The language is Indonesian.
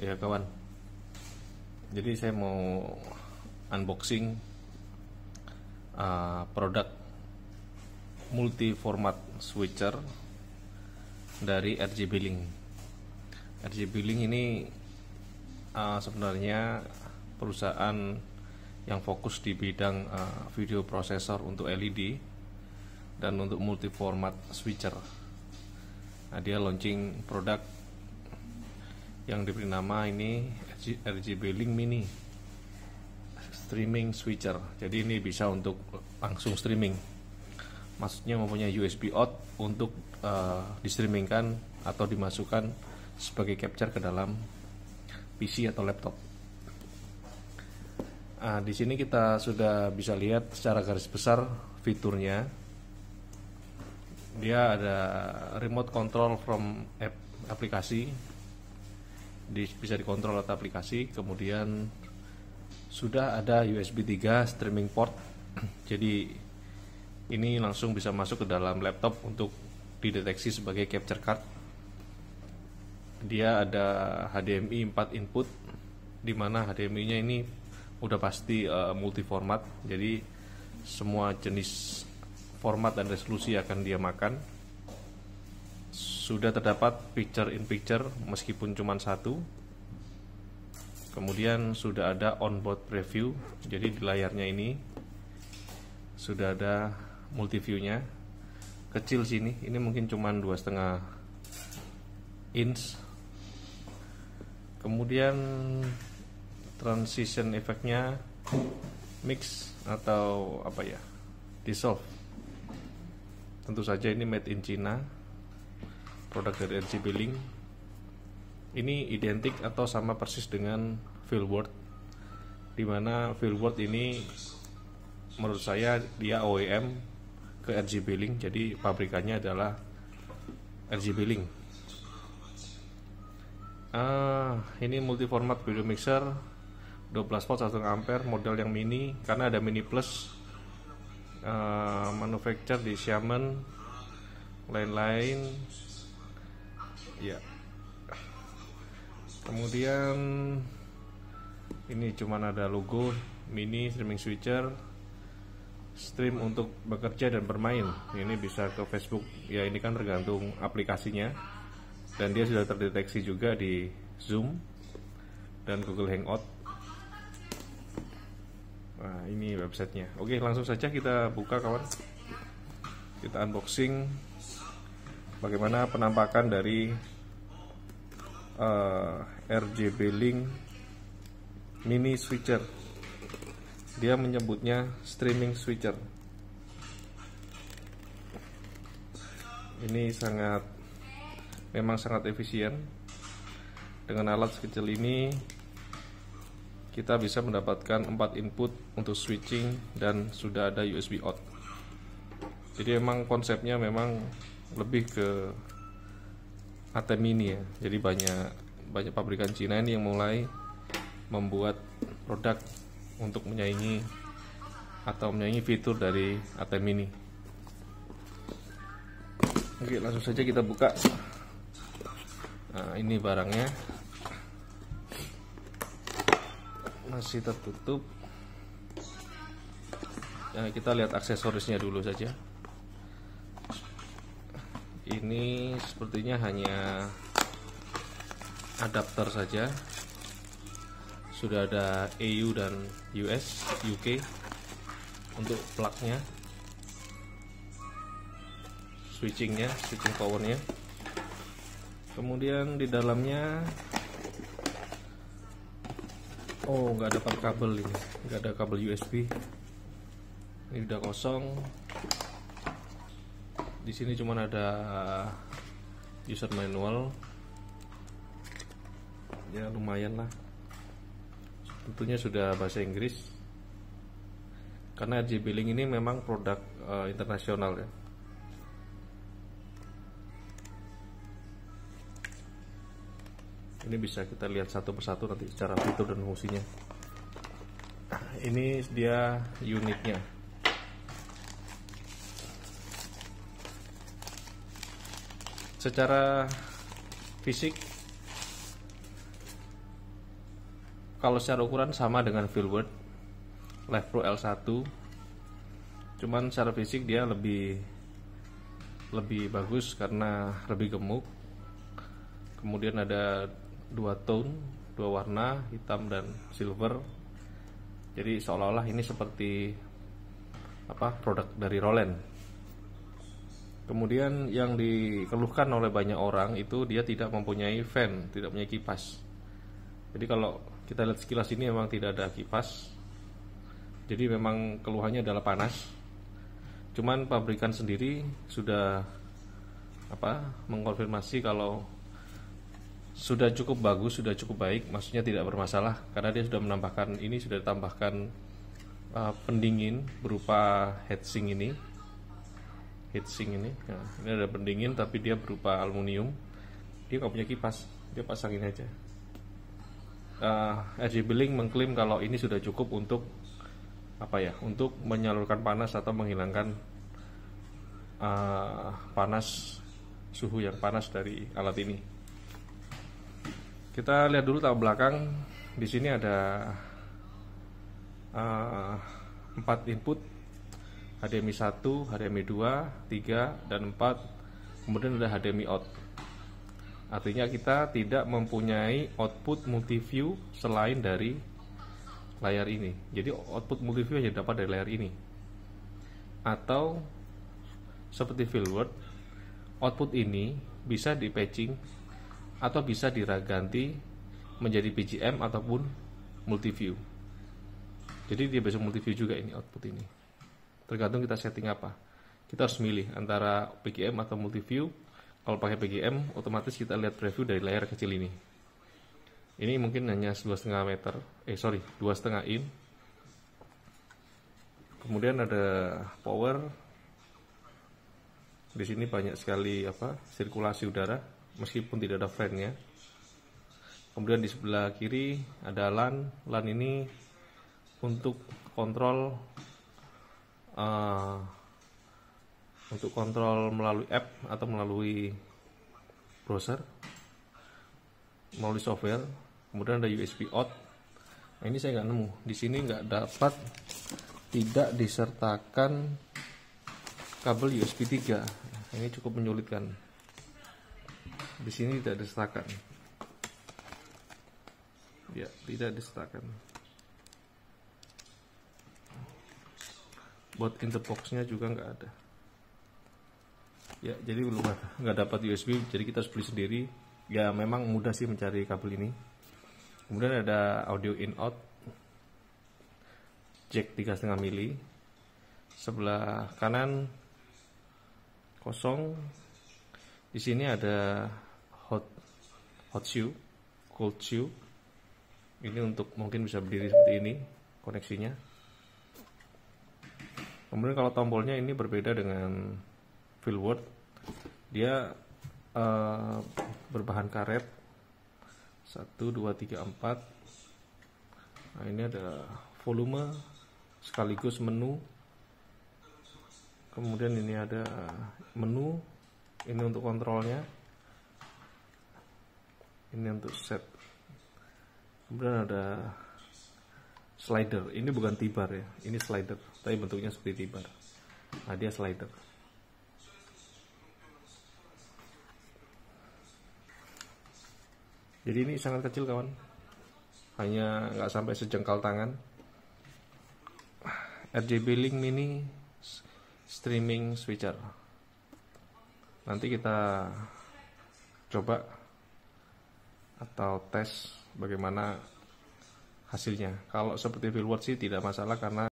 Ya kawan, jadi saya mau unboxing produk multi format switcher dari RGB Link. RGB Link ini sebenarnya perusahaan yang fokus di bidang video prosesor untuk LED dan untuk multi format switcher. Nah, dia launching produk yang diberi nama ini RGB Link Mini streaming switcher. Jadi ini bisa untuk langsung streaming, maksudnya mempunyai USB out untuk distreamingkan atau dimasukkan sebagai capture ke dalam PC atau laptop. Di sini kita sudah bisa lihat secara garis besar fiturnya. Dia ada remote control from aplikasi, bisa dikontrol lewat aplikasi. Kemudian sudah ada USB 3 streaming port. Jadi ini langsung bisa masuk ke dalam laptop untuk dideteksi sebagai capture card. Dia ada HDMI 4 input, dimana HDMI-nya ini udah pasti multi format. Jadi semua jenis format dan resolusi akan dia makan. Sudah terdapat picture in picture meskipun cuma satu. Kemudian sudah ada onboard preview, jadi di layarnya ini sudah ada multi view-nya. Kecil sini, ini mungkin cuma 2,5 inch. Kemudian transition efeknya mix atau apa ya, dissolve. Tentu saja ini made in China, produk dari RGB Link. Ini identik atau sama persis dengan Feelworld, dimana Feelworld ini menurut saya dia OEM ke RGB Link, jadi pabrikannya adalah RGB Link. Ini multi format video mixer 12 volt 1 ampere, model yang mini karena ada mini plus, manufacture di Xiamen, lain-lain ya. Kemudian ini cuman ada logo mini streaming switcher, stream untuk bekerja dan bermain. Ini bisa ke Facebook ya, ini kan tergantung aplikasinya. Dan dia sudah terdeteksi juga di Zoom dan Google Hangout. Nah, ini websitenya. Oke, langsung saja kita buka kawan. Kita unboxing bagaimana penampakan dari RGB Link Mini Switcher. Dia menyebutnya streaming switcher. Ini memang sangat efisien. Dengan alat sekecil ini kita bisa mendapatkan 4 input untuk switching dan sudah ada USB out. Jadi memang konsepnya memang lebih ke ATM mini ya. Jadi banyak pabrikan Cina ini yang mulai membuat produk untuk menyaingi fitur dari ATM mini. Oke, langsung saja kita buka. Nah, ini barangnya masih tertutup. Nah, kita lihat aksesorisnya dulu saja. Ini sepertinya hanya adapter saja. Sudah ada EU dan US, UK untuk plugnya, switching powernya. Kemudian di dalamnya nggak ada kabel ini, nggak ada kabel USB. Ini udah kosong. Di sini cuma ada user manual. Ya lumayan lah. Tentunya sudah bahasa Inggris. Karena RGB Link ini memang produk internasional ya. Ini bisa kita lihat satu persatu nanti secara fitur dan fungsinya. Ini dia unitnya. Secara fisik kalau secara ukuran sama dengan Filbert Live Pro L1, cuman secara fisik dia lebih bagus karena lebih gemuk. Kemudian ada dua tone, dua warna, hitam dan silver. Jadi seolah-olah ini seperti produk dari Roland. Kemudian yang dikeluhkan oleh banyak orang itu dia tidak mempunyai fan, tidak punya kipas. Jadi kalau kita lihat sekilas ini memang tidak ada kipas. Jadi memang keluhannya adalah panas. Cuman pabrikan sendiri sudah mengkonfirmasi kalau sudah cukup bagus, sudah cukup baik, maksudnya tidak bermasalah karena dia sudah menambahkan sudah ditambahkan pendingin berupa heatsink ini. Nah, ini ada pendingin tapi dia berupa aluminium. Dia nggak punya kipas, dia pasangin aja. RGB Link mengklaim kalau ini sudah cukup untuk untuk menyalurkan panas atau menghilangkan suhu yang panas dari alat ini. Kita lihat dulu tabel belakang. Di sini ada 4 input, HDMI 1, HDMI 2, 3, dan 4. Kemudian ada HDMI out. Artinya kita tidak mempunyai output multiview selain dari layar ini. Jadi output multiview hanya dapat dari layar ini. Atau seperti Filbert, output ini bisa di patching atau bisa diganti menjadi PGM ataupun multiview. Jadi dia bisa multiview juga ini output ini. Tergantung kita setting apa. Kita harus milih antara PGM atau multiview. Kalau pakai PGM, otomatis kita lihat preview dari layar kecil ini. Ini mungkin hanya 2,5 meter, 2,5 in. Kemudian ada power. Di sini banyak sekali sirkulasi udara, meskipun tidak ada fan-nya. Kemudian di sebelah kiri ada LAN. LAN ini untuk kontrol melalui app atau melalui browser, melalui software. Kemudian ada USB out. Nah, ini saya nggak nemu. Di sini nggak dapat, tidak disertakan kabel USB 3. Ini cukup menyulitkan. Di sini tidak disertakan. Ya, tidak disertakan. Buat interbox-nya juga nggak ada. Ya, jadi belum nggak dapat USB. Jadi kita harus beli sendiri. Ya, memang mudah sih mencari kabel ini. Kemudian ada audio in out, jack 3,5 mili. Sebelah kanan kosong. Di sini ada hot shoe, cold shoe. Ini untuk mungkin bisa berdiri seperti ini koneksinya. Kemudian kalau tombolnya ini berbeda dengan Filbert. Dia berbahan karet. 1, 2, 3, 4. Nah, ini ada volume sekaligus menu. Kemudian ini ada menu. Ini untuk kontrolnya. Ini untuk set. Kemudian ada slider. Ini bukan T-bar ya. Ini slider, tapi bentuknya seperti T-bar. Nah, dia slider. Jadi ini sangat kecil kawan, hanya nggak sampai sejengkal tangan. RGB Link Mini Streaming Switcher. Nanti kita coba atau tes bagaimana hasilnya. Kalau seperti Filbert sih tidak masalah karena